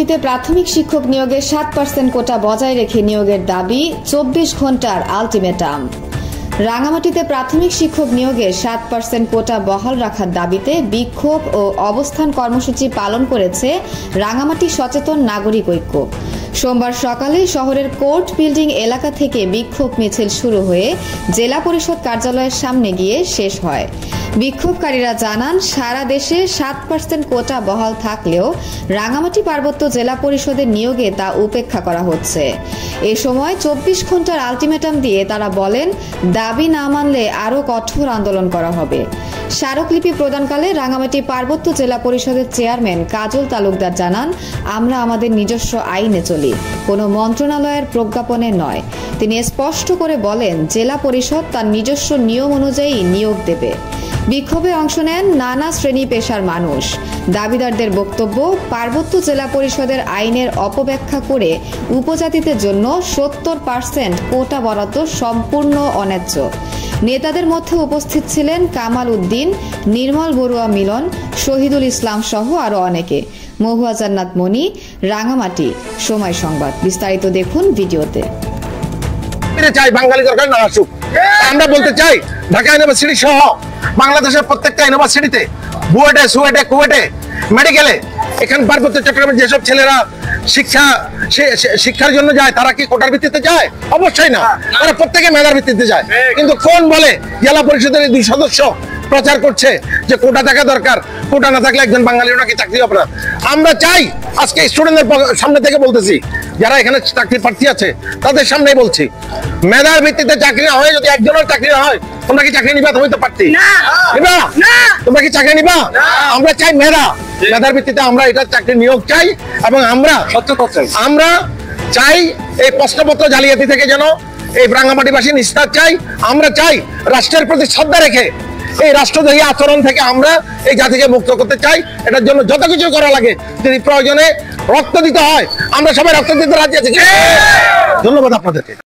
রাঙামাটিতে প্রাথমিক শিক্ষক নিয়োগে 7% কোটা বজায় রেখে নিয়োগের দাবি, 24 ঘন্টার আলটিমেটাম। রাঙামাটিতে প্রাথমিক শিক্ষক নিয়োগে 7% কোটা বহাল রাখার দাবিতে বিক্ষোভ ও অবস্থান কর্মসূচি পালন করেছে রাঙামাটি সচেতন নাগরিক ঐক্য। সোমবার সকালে শহরের কোর্ট বিল্ডিং এলাকা থেকে বিক্ষোভ মিছিল শুরু হয়ে জেলা পরিষদ কার্যালয়ের সামনে গিয়ে শেষ হয়। বিক্ষোভকারীরা জানান, সারা দেশে 7% কোটা বহাল থাকলেও রাঙামাটি পার্বত্য জেলা পরিষদের নিয়োগে তা উপেক্ষা করা হচ্ছে। এ সময় 24 ঘন্টার আলটিমেটাম দিয়ে তারা বলেন, দাবি না মানলে আরও কঠোর আন্দোলন করা হবে। স্মারকলিপি প্রদানকালে রাঙামাটি পার্বত্য জেলা পরিষদের চেয়ারম্যান কাজল তালুকদার জানান, আমরা আমাদের নিজস্ব আইনে চলি, কোনো মন্ত্রণালয়ের প্রজ্ঞাপনে নয়। তিনি স্পষ্ট করে বলেন, জেলা পরিষদ তার নিজস্ব নিয়ম অনুযায়ী নিয়োগ দেবে। বিক্ষোভে অংশ নেন নানা শ্রেণী পেশার মানুষ। দাবিদারদের বক্তব্য, পার্বত্য জেলা পরিষদের আইনের অপব্যাখ্যা করে উপজাতিদের জন্য 70% কোটা বরাদ্দ সম্পূর্ণ অন্যায্য। নেতাদের মধ্যে উপস্থিত ছিলেন কামাল উদ্দিন, নির্মল বড়ুয়া মিলন, শহীদুল ইসলাম সহ আরো অনেকে। মহুয়া জান্নাত মনি, রাঙামাটি, সময় সংবাদ। বিস্তারিত দেখুন ভিডিওতে। চাই বাঙালি দরকার না আসুক। আমরা বলতে চাই, ঢাকা ইউনিভার্সিটি সহ বাংলাদেশের প্রত্যেকটা ইউনিভার্সিটিতে, বুয়েটে, সুয়েটে, কুয়েটে, মেডিকেলে, এখানে পার্বত্য চট্টগ্রামের যেসব ছেলেরা শিক্ষার জন্য যায়, তারা কি কোটার ভিত্তিতে যায়? অবশ্যই না, তারা প্রত্যেকে মেধার ভিত্তিতে যায়। কিন্তু কোন বলে জেলা পরিষদের 2 সদস্য প্রচার করছে যে কোটা থাকা দরকার, কোটা না থাকলে একজন বাঙালির নাকি চাকরি হবে না। আমরা চাই, আজকে স্টুডেন্টদের সামনে থেকে বলতেছি, যারা এখানে চাকরি প্রার্থী আছে তাদের সামনেই বলছি, মেধার ভিত্তিতে চাকরি না হয়, যদি একজনের চাকরি না হয়, তোমরা কি চাকরি নিবা? তুমি তো প্রার্থী নিবা, তোমরা কি চাকরি নিবা? আমরা চাই মেধার ভিত্তিতে আমরা এটা চাকরি নিয়োগ চাই। এবং আমরা চাই এই প্রশ্নপত্র জালিয়াতি থেকে যেন এই রাঙ্গামাটিবাসী নিস্তার চাই। আমরা চাই রাষ্ট্রের প্রতি শ্রদ্ধা রেখে এই রাষ্ট্রদ্রোহী আচরণ থেকে আমরা এই জাতিকে মুক্ত করতে চাই। এটার জন্য যত কিছু করা লাগে, যদি প্রয়োজনে রক্ত দিতে হয়, আমরা সবাই রক্ত দিতে রাজি আছি। ধন্যবাদ আপনাদেরকে।